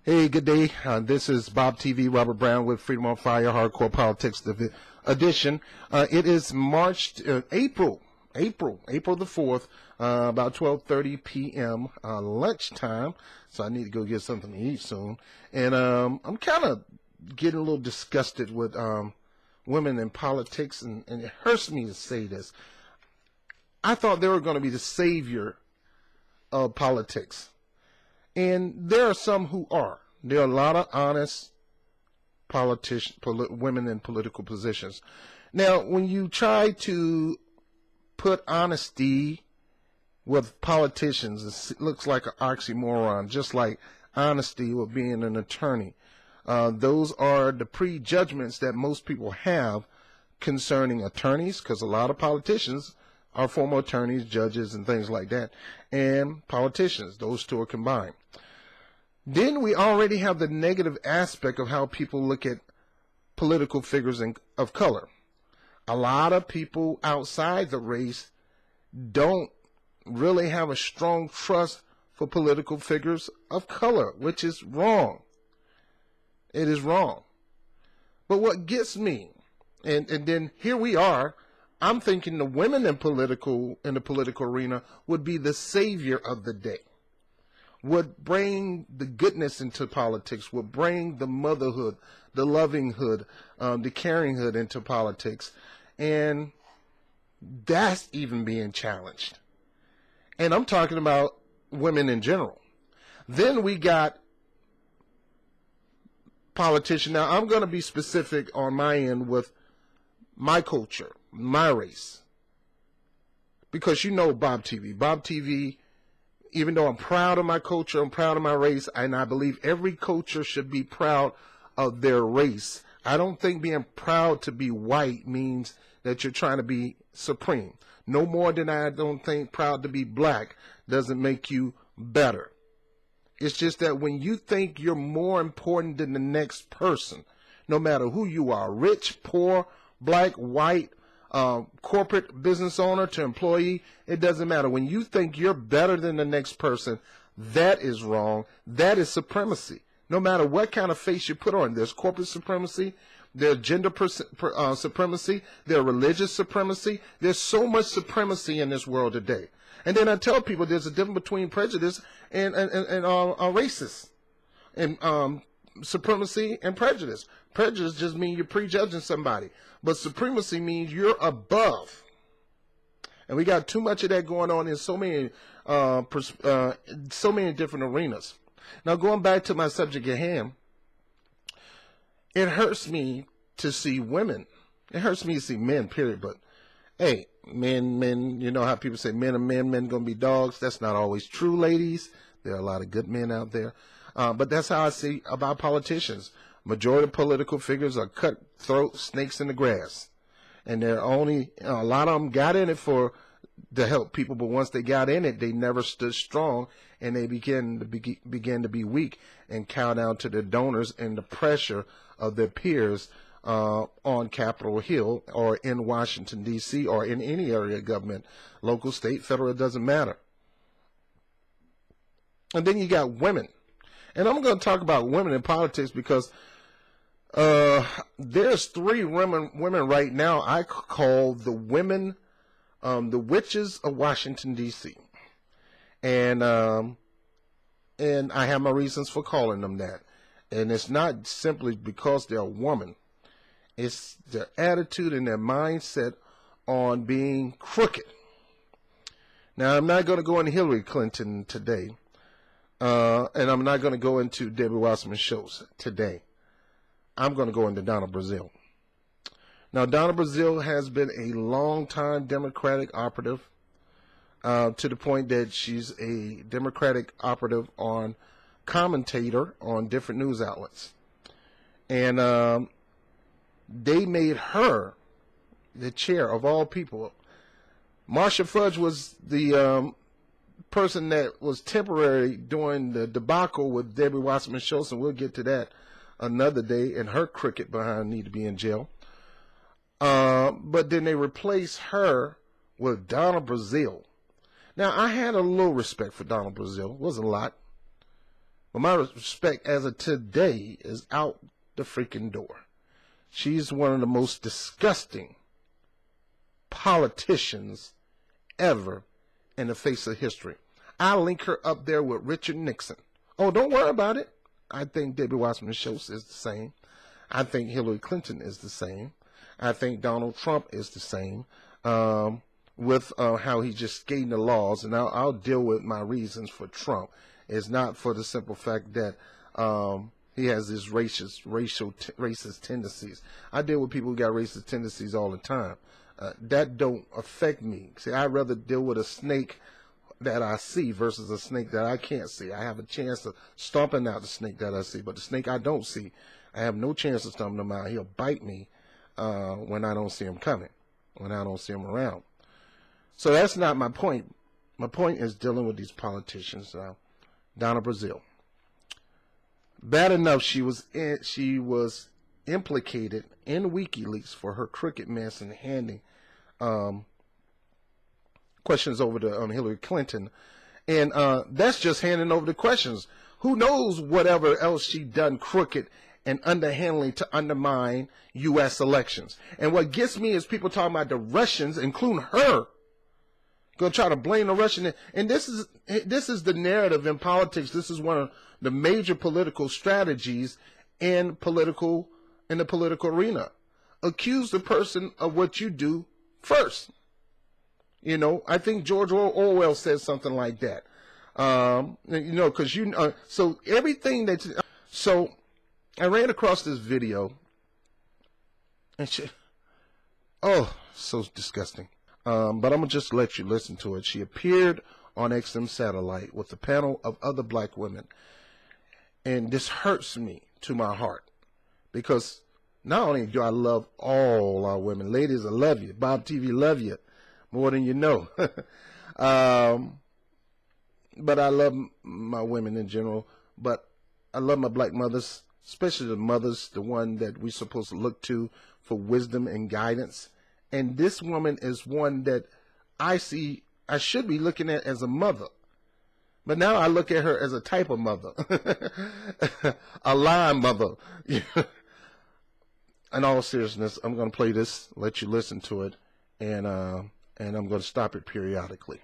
Hey, good day. This is Bob TV, Robert Brown with Freedom on Fire, Hardcore Politics edition. It is April the 4th, about 12:30 p.m. Lunchtime. So I need to go get something to eat soon. And I'm kind of getting a little disgusted with women in politics, and it hurts me to say this. I thought they were going to be the savior of politics. And there are some who are. There are a lot of honest women in political positions. Now, when you try to put honesty with politicians, it looks like an oxymoron, just like honesty with being an attorney. Those are the prejudgments that most people have concerning attorneys, because a lot of politicians are former attorneys, judges, and things like that, and politicians. Those two are combined. Then we already have the negative aspect of how people look at political figures of color. A lot of people outside the race don't really have a strong trust for political figures of color, which is wrong. It is wrong. But what gets me, and then here we are, I'm thinking the women in the political arena would be the savior of the day, would bring the goodness into politics, would bring the motherhood, the lovinghood, the caringhood into politics. And that's even being challenged. And I'm talking about women in general. Then we got politicians. Now, I'm going to be specific on my end with my culture, my race. Because you know Bob TV. Bob TV, even though I'm proud of my culture, I'm proud of my race, and I believe every culture should be proud of their race. I don't think being proud to be white means that you're trying to be supreme. No more than I don't think proud to be black doesn't make you better. It's just that when you think you're more important than the next person, no matter who you are, rich, poor, black, white, corporate business owner to employee, it doesn't matter. When you think you're better than the next person, that is wrong. That is supremacy. No matter what kind of face you put on, there's corporate supremacy, there's gender supremacy, there's religious supremacy. There's so much supremacy in this world today. And then I tell people there's a difference between prejudice and racist, and supremacy and prejudice. Prejudice just means you're prejudging somebody, but supremacy means you're above. And we got too much of that going on in so many different arenas. Now, going back to my subject at hand, it hurts me to see women. It hurts me to see men, period. But, hey, men, you know how people say men are men going to be dogs. That's not always true, ladies. There are a lot of good men out there. But that's how I see about politicians. Majority of political figures are cutthroat snakes in the grass. And they're only, a lot of them got in it to help people, but once they got in it, they never stood strong, and they began to be weak and cow down to their donors and the pressure of their peers on Capitol Hill or in Washington, D.C., or in any area of government, local, state, federal, it doesn't matter. And then you got women. And I'm going to talk about women in politics because there's three women right now I call the women, the witches of Washington, D.C. And I have my reasons for calling them that. And it's not simply because they're a woman. It's their attitude and their mindset on being crooked. Now, I'm not going to go into Hillary Clinton today. And I'm not going to go into Debbie Wasserman Schultz today. I'm going to go into Donna Brazille. Now, Donna Brazille has been a long-time Democratic operative to the point that she's a Democratic operative commentator on different news outlets. And they made her the chair of all people. Marcia Fudge was the person that was temporary during the debacle with Debbie Wasserman Schultz, and we'll get to that another day, and her crooked behind need to be in jail. But then they replaced her with Donna Brazille. Now, I had a little respect for Donna Brazille. It wasn't a lot. But my respect as of today is out the freaking door. She's one of the most disgusting politicians ever in the face of history. I link her up there with Richard Nixon. Oh, don't worry about it. I think Debbie Wasserman Schultz is the same. I think Hillary Clinton is the same. I think Donald Trump is the same. With how he's just skating the laws, and I'll deal with my reasons for Trump. It's not for the simple fact that he has these racist tendencies. I deal with people who got racist tendencies all the time. That don't affect me. See, I'd rather deal with a snake that I see versus a snake that I can't see. I have a chance of stomping out the snake that I see, but the snake I don't see, I have no chance of stomping him out. He'll bite me when I don't see him coming, when I don't see him around. So that's not my point. My point is dealing with these politicians. Donna Brazille. Bad enough she was implicated in WikiLeaks for her crooked mess and handing questions over to Hillary Clinton, and that's just handing over the questions. Who knows whatever else she done crooked and underhandling to undermine U.S. elections. And what gets me is people talking about the Russians, including her, gonna try to blame the Russian. And this is the narrative in politics. This is one of the major political strategies in the political arena. Accuse the person of what you do first. You know, I think George Orwell said something like that. Because so everything that. So I ran across this video, and so disgusting. But I'm gonna just let you listen to it. She appeared on XM Satellite with a panel of other black women, and this hurts me to my heart because not only do I love all our women, ladies, I love you. Bob TV, love you more than you know. But I love my women in general. But I love my black mothers, especially the mothers, the one that we're supposed to look to for wisdom and guidance. And this woman is one that I should be looking at as a mother. But now I look at her as a type of mother. A lying mother. In all seriousness, I'm going to play this, let you listen to it, and I'm going to stop it periodically.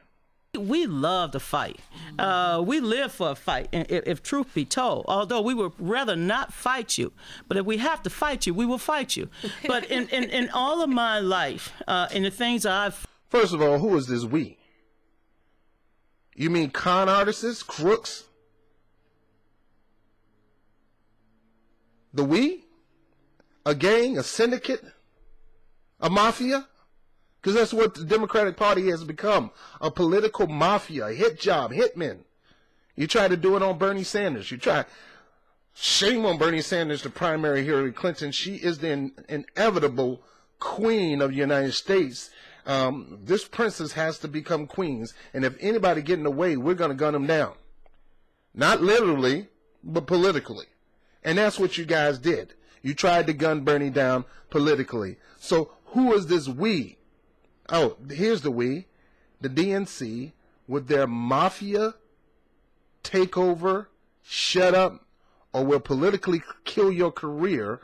We love to fight. We live for a fight, if truth be told. Although we would rather not fight you, but if we have to fight you, we will fight you. But in all of my life, in the things I've... First of all, who is this we? You mean con artists, crooks? The we? A gang, a syndicate, a mafia? Because that's what the Democratic Party has become, a political mafia, a hit job, hitmen. You try to do it on Bernie Sanders. Shame on Bernie Sanders, the primary Hillary Clinton. She is the inevitable queen of the United States. This princess has to become queens. And if anybody get in the way, we're going to gun them down. Not literally, but politically. And that's what you guys did. You tried to gun Bernie down politically. So who is this we? Oh, here's the we. The DNC with their mafia takeover, shut up, or will politically kill your career.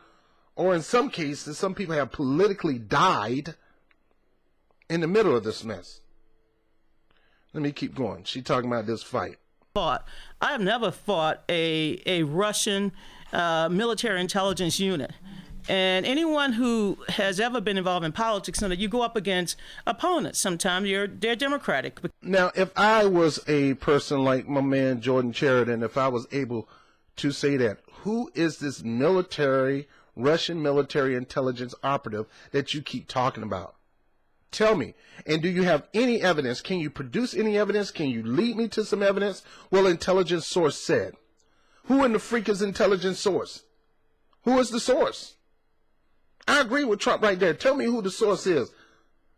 Or in some cases, some people have politically died in the middle of this mess. Let me keep going. She's talking about this fight. I have never fought a Russian military intelligence unit. And anyone who has ever been involved in politics knows that you go up against opponents. Sometimes they're Democratic. Now, if I was a person like my man Jordan Sheridan, if I was able to say that, who is this Russian military intelligence operative that you keep talking about? Tell me. And do you have any evidence? Can you produce any evidence? Can you lead me to some evidence? Well, intelligence source said. Who in the freak is intelligence source? Who is the source? I agree with Trump right there. Tell me who the source is.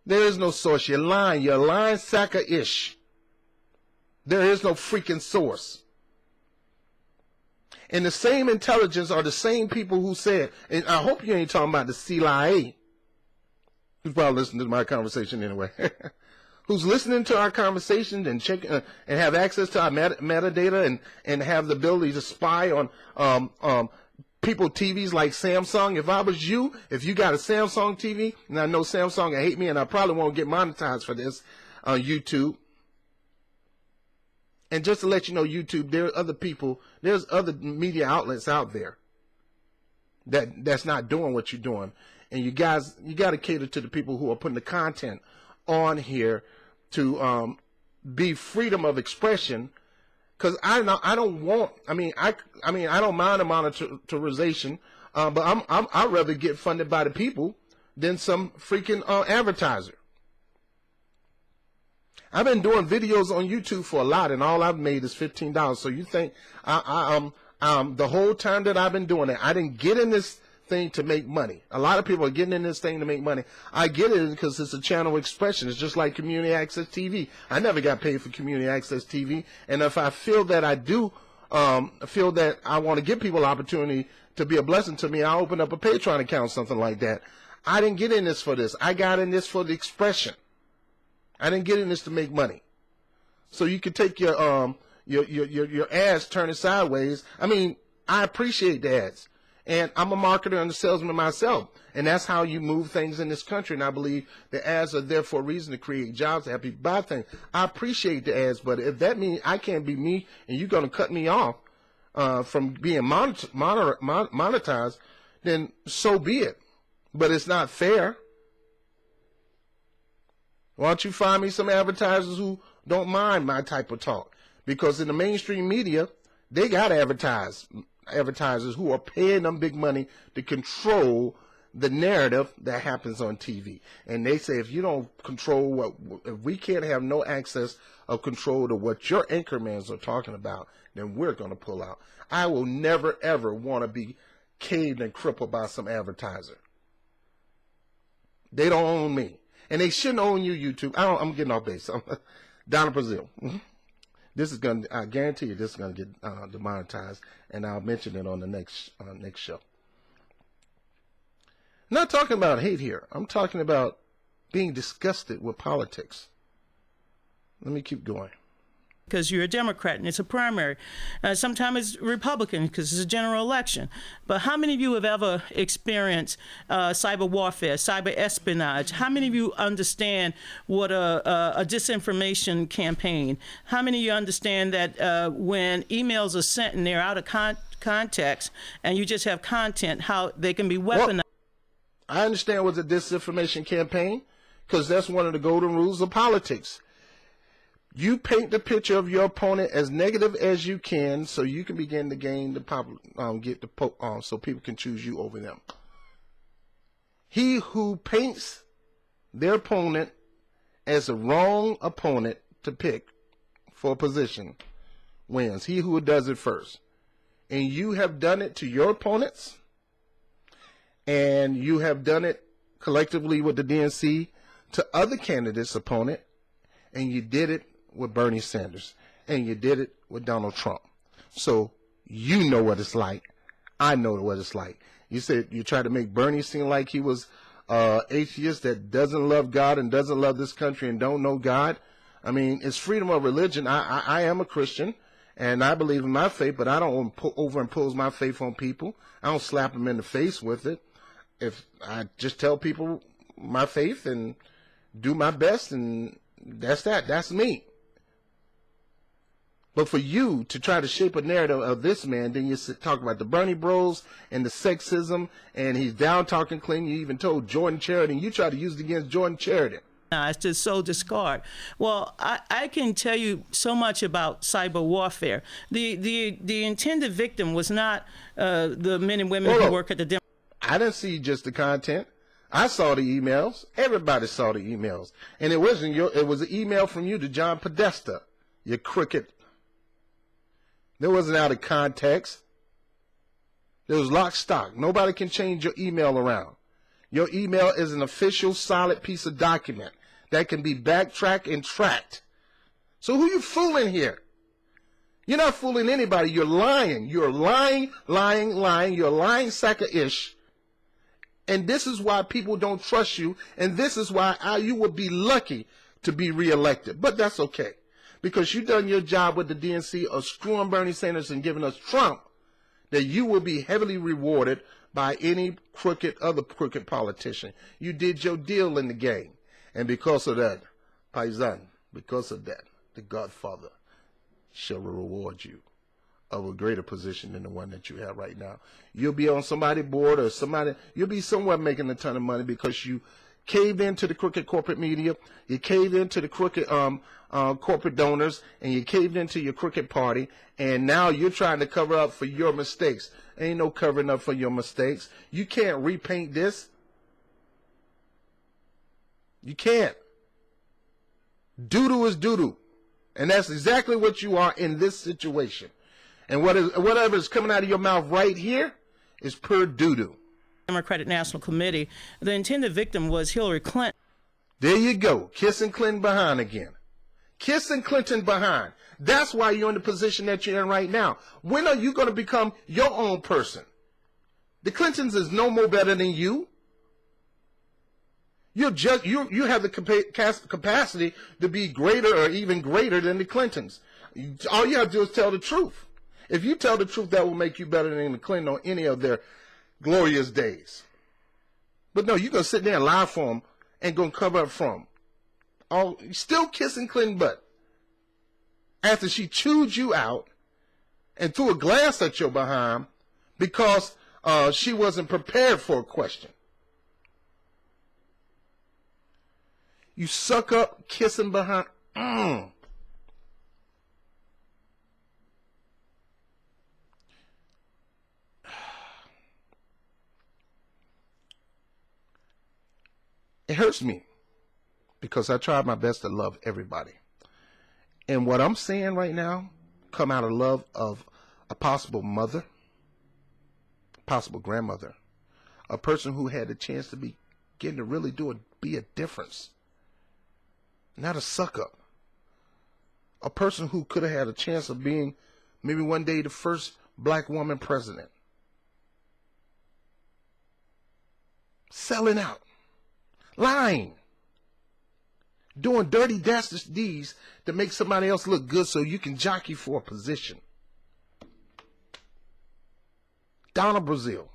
There is no source. You're lying. You're a lying sack of ish. There is no freaking source. And the same intelligence are the same people who said, and I hope you ain't talking about the CIA. Who's probably listening to my conversation anyway. who's listening to our conversations and check and have access to our metadata and have the ability to spy on people TVs like Samsung. If I was you, if you got a Samsung TV, and I know Samsung will hate me, and I probably won't get monetized for this on YouTube. And just to let you know, YouTube, there are other people, there's other media outlets out there that's not doing what you're doing. And you got to cater to the people who are putting the content on here to be freedom of expression. Because I don't mind a monetization, but I'd rather get funded by the people than some freaking advertiser. I've been doing videos on YouTube for a lot, and all I've made is $15. So you think the whole time that I've been doing it, I didn't get in this thing to make money. A lot of people are getting in this thing to make money. I get it because it's a channel of expression. It's just like community access TV. I never got paid for community access TV, and if I feel that I do feel that I want to give people opportunity to be a blessing to me, I'll open up a Patreon account, something like that. I didn't get in this for this. I got in this for the expression. I didn't get in this to make money. So you can take your ads, turn it sideways. I mean, I appreciate the ads. And I'm a marketer and a salesman myself. And that's how you move things in this country. And I believe the ads are there for a reason, to create jobs, to have people buy things. I appreciate the ads, but if that means I can't be me and you're going to cut me off from being monetized, then so be it. But it's not fair. Why don't you find me some advertisers who don't mind my type of talk? Because in the mainstream media, they got advertisers who are paying them big money to control the narrative that happens on TV. And they say, if you don't control if we can't have no access or control to what your anchormans are talking about, then we're going to pull out. I will never, ever want to be caved and crippled by some advertiser. They don't own me. And they shouldn't own you, YouTube. I'm getting off base. Donna, Brazil. This is going to, I guarantee you, this is going to get demonetized, and I'll mention it on the next show. I'm not talking about hate here. I'm talking about being disgusted with politics. Let me keep going. Because you're a Democrat and it's a primary. Sometimes it's Republican because it's a general election. But how many of you have ever experienced cyber warfare, cyber espionage? How many of you understand what a disinformation campaign? How many of you understand that when emails are sent and they're out of context and you just have content, how they can be weaponized? Well, I understand what's a disinformation campaign because that's one of the golden rules of politics. You paint the picture of your opponent as negative as you can, so you can begin to gain the so people can choose you over them. He who paints their opponent as a wrong opponent to pick for a position wins. He who does it first. And you have done it to your opponents, and you have done it collectively with the DNC to other candidates' opponent, and you did it with Bernie Sanders, and you did it with Donald Trump. So you know what it's like. I know what it's like. You said you tried to make Bernie seem like he was atheist that doesn't love God and doesn't love this country and don't know God. I mean, it's freedom of religion. I am a Christian, and I believe in my faith, but I don't overimpose my faith on people. I don't slap them in the face with it. If I just tell people my faith and do my best, and that's that. That's me. But for you to try to shape a narrative of this man, then you talk about the Bernie Bros and the sexism, and he's down talking clean. You even told Jordan Sheridan, and you try to use it against Jordan Sheridan. It's just so discard. Well, I can tell you so much about cyber warfare. The intended victim was not the men and women who work at the I didn't see just the content. I saw the emails. Everybody saw the emails. And it wasn't it was an email from you to John Podesta, you crooked. There wasn't out of context. There was lock stock. Nobody can change your email around. Your email is an official, solid piece of document that can be backtracked and tracked. So who you fooling here? You're not fooling anybody. You're lying. You're lying. You're a lying sack of ish. And this is why people don't trust you. And this is why you would be lucky to be reelected. But that's okay, because you've done your job with the DNC of screwing Bernie Sanders and giving us Trump, that you will be heavily rewarded by any other crooked politician. You did your deal in the game. And because of that, Paisan, because of that, the Godfather shall reward you of a greater position than the one that you have right now. You'll be on somebody's board or you'll be somewhere making a ton of money because you caved into the crooked corporate media, you caved into the crooked corporate donors, and you caved into your crooked party, and now you're trying to cover up for your mistakes. Ain't no covering up for your mistakes. You can't repaint this. You can't. Doo-doo is doo-doo. And that's exactly what you are in this situation. And whatever is coming out of your mouth right here is pure doo-doo. Democratic National Committee, the intended victim was Hillary Clinton. There you go. Kissing Clinton behind again. Kissing Clinton behind. That's why you're in the position that you're in right now. When are you going to become your own person? The Clintons is no more better than you. You have the capacity to be greater or even greater than the Clintons. All you have to do is tell the truth. If you tell the truth, that will make you better than the Clinton on any of their glorious days. But no, you're going to sit there and lie for them and going to cover up from them. Still kissing Clinton butt after she chewed you out and threw a glass at your behind because she wasn't prepared for a question. You suck up kissing behind. It hurts me because I tried my best to love everybody. And what I'm saying right now come out of love of a possible mother, possible grandmother, a person who had a chance to begin to really be a difference. Not a suck up. A person who could have had a chance of being maybe one day the first black woman president. Selling out. Lying. Doing dirty dastardly deeds to make somebody else look good so you can jockey for a position. Donna, Brazille.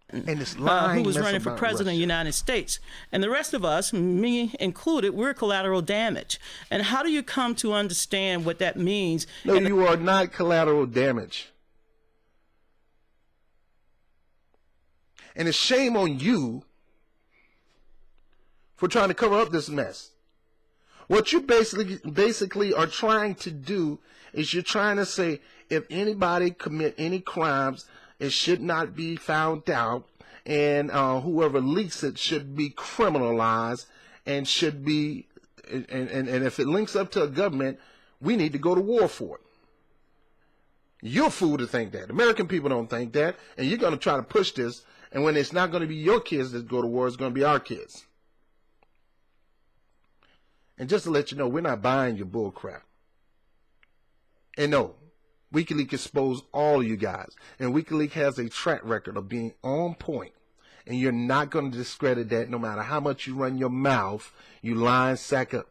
And this lying who was running for president of the United States. And the rest of us, me included, we're collateral damage. And how do you come to understand what that means? No, you are not collateral damage. And it's shame on you for trying to cover up this mess. What you basically are trying to do is you're trying to say if anybody commit any crimes, it should not be found out, and whoever leaks it should be criminalized and should be, and if it links up to a government, we need to go to war for it. You're a fool to think that. American people don't think that, and you're going to try to push this, and when it's not going to be your kids that go to war, it's going to be our kids. And just to let you know, we're not buying your bull crap. And no, WikiLeaks exposed all of you guys. And WikiLeaks has a track record of being on point. And you're not going to discredit that no matter how much you run your mouth, you lying sack up.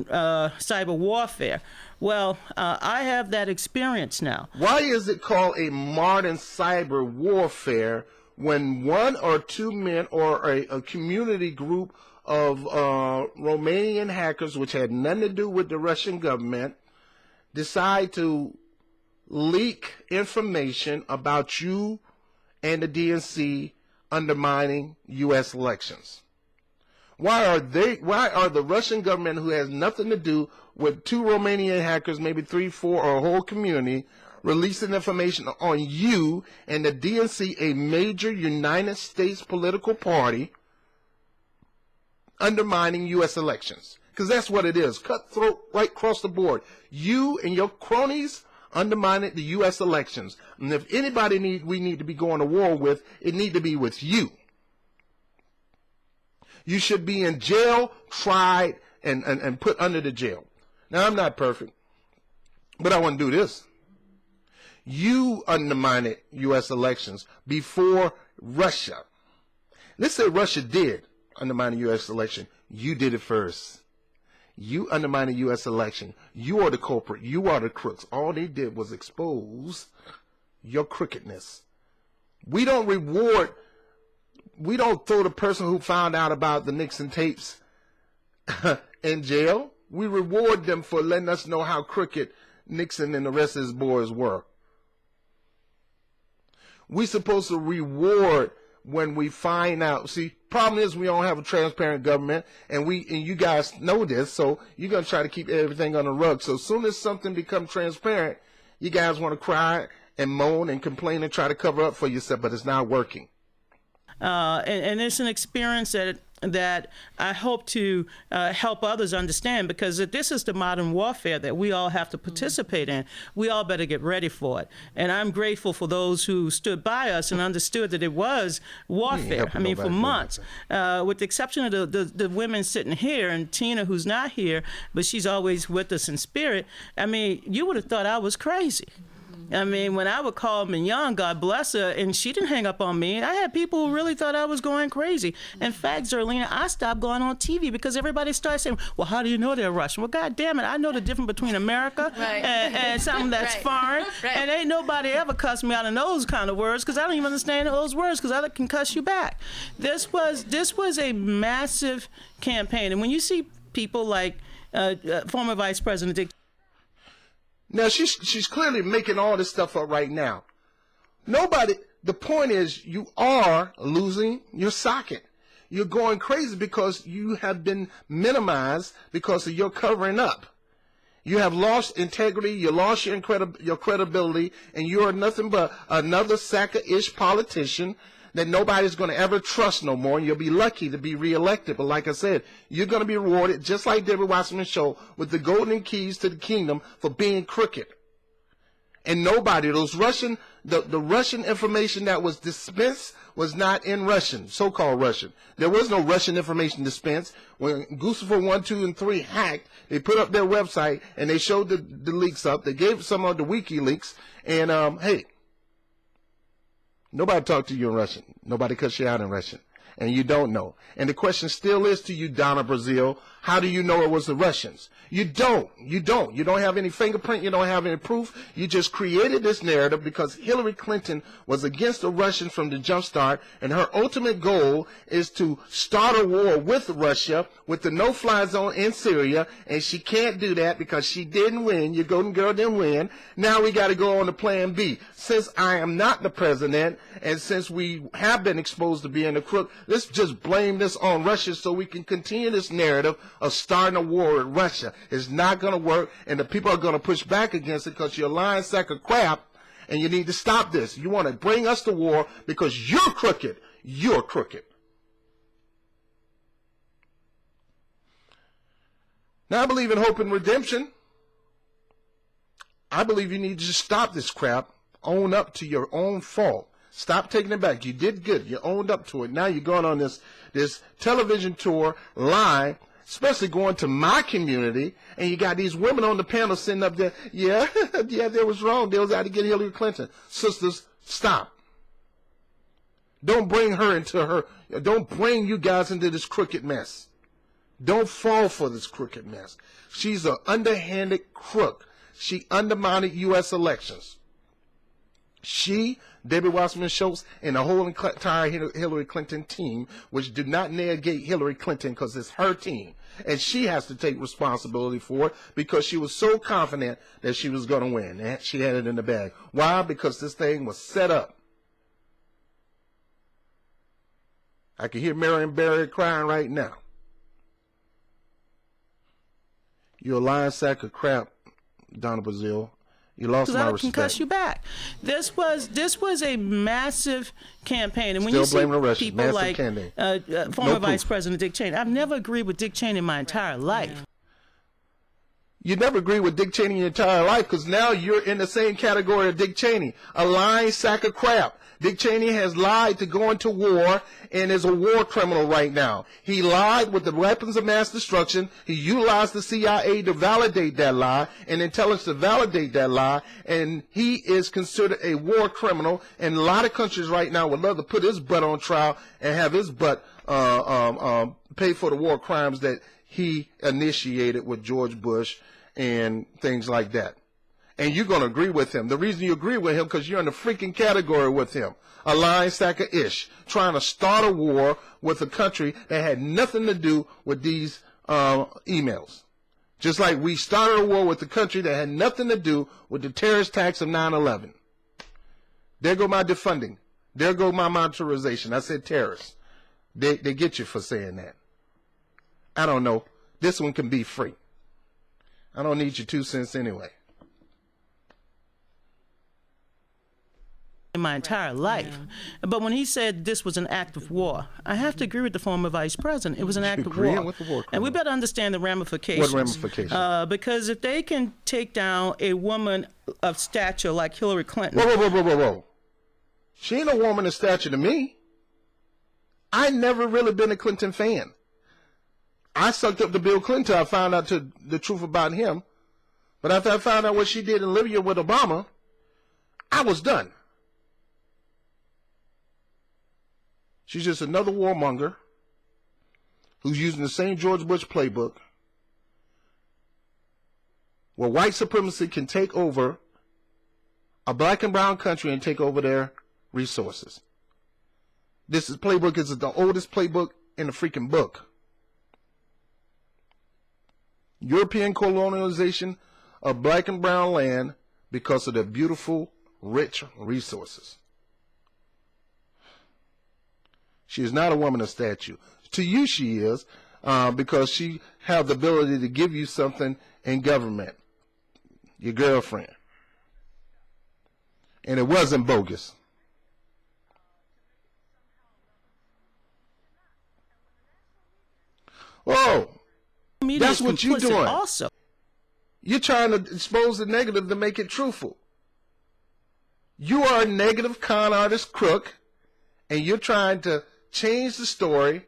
Cyber warfare. Well, I have that experience now. Why is it called a modern cyber warfare when one or two men or a community group of Romanian hackers, which had nothing to do with the Russian government, decide to leak information about you and the DNC undermining U.S. elections? Why are the Russian government, who has nothing to do with two Romanian hackers, maybe 3, 4, or a whole community, releasing information on you and the DNC, a major United States political party, undermining U.S. elections? Because that's what it is. Cutthroat right across the board. You and your cronies undermining the U.S. elections. And if anybody we need to be going to war with, it need to be with you. You should be in jail, tried, and put under the jail. Now, I'm not perfect. But I want to do this. You undermined U.S. elections before Russia. Let's say Russia did undermine the U.S. election. You did it first. You undermined the U.S. election. You are the culprit. You are the crooks. All they did was expose your crookedness. We don't throw the person who found out about the Nixon tapes in jail. We reward them for letting us know how crooked Nixon and the rest of his boys were. We're supposed to reward when we find out. See, problem is we don't have a transparent government, and you guys know this, so you're going to try to keep everything on the rug. So as soon as something becomes transparent, you guys want to cry and moan and complain and try to cover up for yourself, but it's not working. And it's an experience that I hope to help others understand, because this is the modern warfare that we all have to participate in. We all better get ready for it. And I'm grateful for those who stood by us and understood that it was warfare. I mean, for months, with the exception of the women sitting here and Tina, who's not here, but she's always with us in spirit. I mean, you would have thought I was crazy. I mean, when I would call Mignon, God bless her, and she didn't hang up on me, I had people who really thought I was going crazy. In fact, Zerlina, I stopped going on TV because everybody started saying, well, how do you know they're Russian? Well, God damn it, I know the difference between America and something that's foreign. And ain't nobody ever cussed me out in those kind of words, because I don't even understand those words, because I can cuss you back. This was a massive campaign. And when you see people like former Vice President Dick. Now, she's clearly making all this stuff up right now. The point is, you are losing your socket. You're going crazy because you have been minimized because of your covering up. You have lost integrity, you lost your credibility, and you are nothing but another sacker-ish politician that nobody's going to ever trust no more, and you'll be lucky to be reelected. But like I said, you're going to be rewarded, just like Debbie Wasserman's show, with the golden keys to the kingdom for being crooked. And nobody, the Russian information that was dispensed was not in Russian, so-called Russian. There was no Russian information dispensed. When Guccifer 1, 2, and 3 hacked, they put up their website, and they showed the leaks up. They gave some of the WikiLeaks, and hey, nobody talked to you in Russian. Nobody cuts you out in Russian. And you don't know. And the question still is to you, Donna, Brazille, how do you know it was the Russians? You don't. You don't. You don't have any fingerprint. You don't have any proof. You just created this narrative because Hillary Clinton was against the Russians from the jump start, and her ultimate goal is to start a war with Russia with the no-fly zone in Syria, and she can't do that because she didn't win. Your golden girl didn't win. Now we got to go on to plan B. Since I am not the president, and since we have been exposed to being a crook, let's just blame this on Russia so we can continue this narrative of starting a war with Russia. It's not going to work, and the people are going to push back against it because you're a lying sack of crap, and you need to stop this. You want to bring us to war because you're crooked. You're crooked. Now, I believe in hope and redemption. I believe you need to just stop this crap, own up to your own fault. Stop taking it back. You did good. You owned up to it. Now you're going on this television tour, live, especially going to my community, and you got these women on the panel sitting up there, yeah, they was wrong. They was out to get Hillary Clinton. Sisters, stop. Don't bring don't bring you guys into this crooked mess. Don't fall for this crooked mess. She's an underhanded crook. She undermined U.S. elections. She, Debbie Wasserman Schultz, and the whole entire Hillary Clinton team, which did not negate Hillary Clinton because it's her team. And she has to take responsibility for it because she was so confident that she was going to win. And she had it in the bag. Why? Because this thing was set up. I can hear Marion Barry crying right now. You're a lying sack of crap, Donna Brazille. You lost my respect. Can cuss you back. This was a massive campaign, and when Still you blaming the see Russians. people like former Vice President Dick Cheney, I've never agreed with Dick Cheney in my entire life. You never agree with Dick Cheney your entire life because now you're in the same category of Dick Cheney, a lying sack of crap. Dick Cheney has lied to go into war and is a war criminal right now. He lied with the weapons of mass destruction. He utilized the CIA to validate that lie and intelligence to validate that lie. And he is considered a war criminal. And a lot of countries right now would love to put his butt on trial and have his butt pay for the war crimes that he initiated with George Bush and things like that. And you're going to agree with him. The reason you agree with him, because you're in the freaking category with him. A lying sack of ish, trying to start a war with a country that had nothing to do with these emails. Just like we started a war with a country that had nothing to do with the terrorist attacks of 9/11. There go my defunding. There go my monetization. I said terrorists. They get you for saying that. I don't know. This one can be free. I don't need your 2 cents anyway. In my entire life. But when he said this was an act of war, I have to agree with the former vice president. It was an act of war. With the war and we better understand the ramifications. What ramifications? Because if they can take down a woman of stature like Hillary Clinton. Whoa. She ain't a woman of stature to me. I never really been a Clinton fan. I sucked up to Bill Clinton till I found out the truth about him. But after I found out what she did in Libya with Obama, I was done. She's just another warmonger who's using the same George Bush playbook where white supremacy can take over a black and brown country and take over their resources. This playbook is the oldest playbook in the freaking book. European colonialization of black and brown land because of their beautiful, rich resources. She is not a woman of stature. To you she is, because she has the ability to give you something in government. Your girlfriend. And it wasn't bogus. Oh, that's what you're doing. Also, you're trying to expose the negative to make it truthful. You are a negative con artist crook, and you're trying to change the story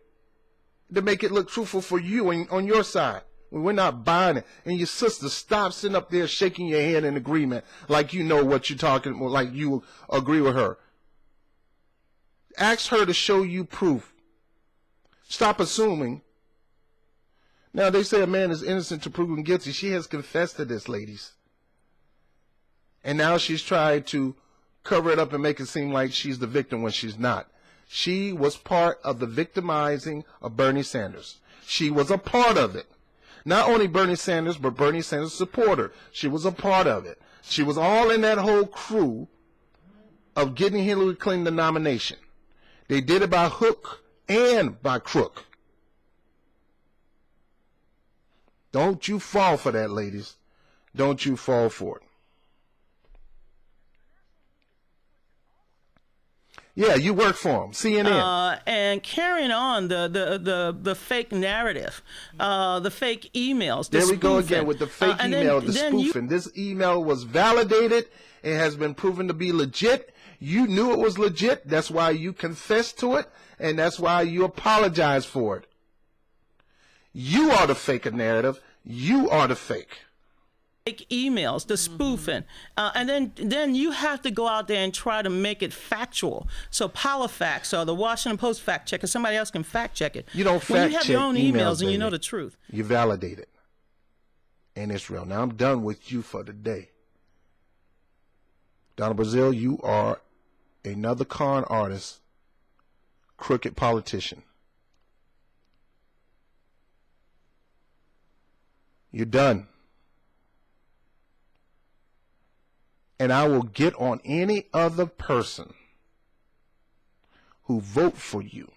to make it look truthful for you and on your side. We're not buying it. And your sister, stop sitting up there shaking your head in agreement like you know what you're talking about, like you agree with her. Ask her to show you proof. Stop assuming. Now, they say a man is innocent to proven guilty. She has confessed to this, ladies. And now she's trying to cover it up and make it seem like she's the victim when she's not. She was part of the victimizing of Bernie Sanders. She was a part of it. Not only Bernie Sanders, but Bernie Sanders' supporter. She was a part of it. She was all in that whole crew of getting Hillary Clinton the nomination. They did it by hook and by crook. Don't you fall for that, ladies. Don't you fall for it. Yeah, you work for them, CNN. And carrying on the fake narrative, the fake emails. The there we go spoofing. again with the fake email, the spoofing. This email was validated. It has been proven to be legit. You knew it was legit. That's why you confessed to it, and that's why you apologize for it. You are the fake narrative. You are the fake. Emails, the spoofing, and then you have to go out there and try to make it factual. So Polifax or the Washington Post fact checker, somebody else can fact check it. You don't fact check when you have your own emails and you baby. know the truth. You validate it, and it's real. Now I'm done with you for the day. Donna Brazille, you are another con artist, crooked politician. You're done. And I will get on any other person who vote for you.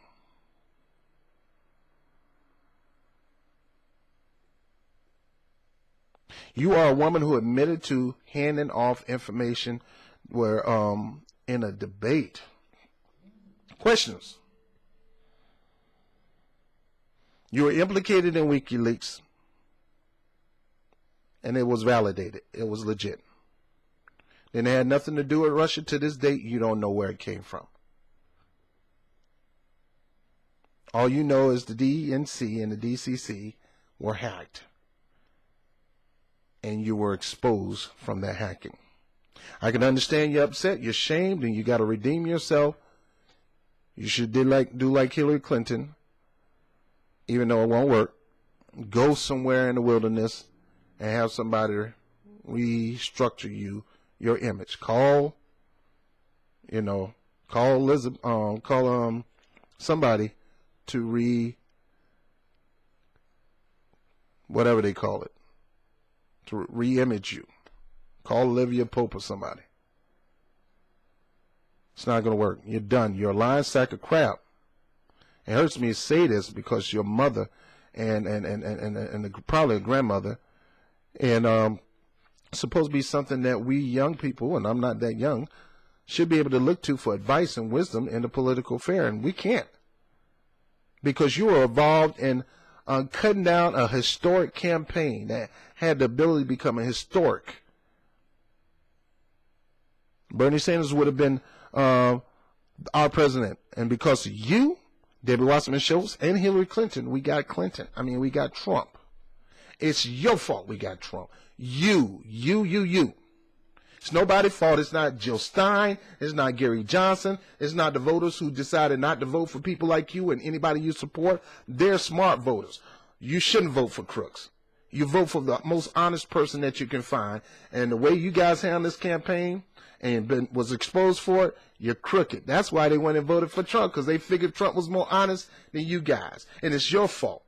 You are a woman who admitted to handing off information where in a debate. Questions. You were implicated in WikiLeaks, and it was validated. It was legit. And it had nothing to do with Russia. To this date, you don't know where it came from. All you know is the DNC and the DCC were hacked. And you were exposed from that hacking. I can understand you're upset, you're shamed, and you got to redeem yourself. You should do like Hillary Clinton, even though it won't work. Go somewhere in the wilderness and have somebody restructure your image. Call Elizabeth, call somebody to whatever they call it, to re-image you. Call Olivia Pope or somebody. It's not going to work. You're done. You're a lying sack of crap. It hurts me to say this because your mother and probably a grandmother, and it's supposed to be something that we young people, and I'm not that young, should be able to look to for advice and wisdom in the political affair, and we can't. Because you were involved in cutting down a historic campaign that had the ability to become a historic. Bernie Sanders would have been our president. And because of you, Debbie Wasserman Schultz, and Hillary Clinton, we got Trump. It's your fault we got Trump. You. It's nobody's fault. It's not Jill Stein. It's not Gary Johnson. It's not the voters who decided not to vote for people like you and anybody you support. They're smart voters. You shouldn't vote for crooks. You vote for the most honest person that you can find. And the way you guys handled this campaign and was exposed for it, you're crooked. That's why they went and voted for Trump, because they figured Trump was more honest than you guys. And it's your fault.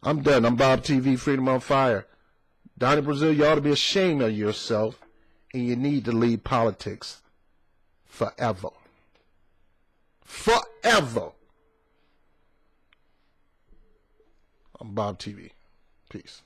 I'm done. I'm Bob TV, Freedom on Fire. Donna, Brazille, you ought to be ashamed of yourself, and you need to leave politics forever. Forever. I'm Bob TV. Peace.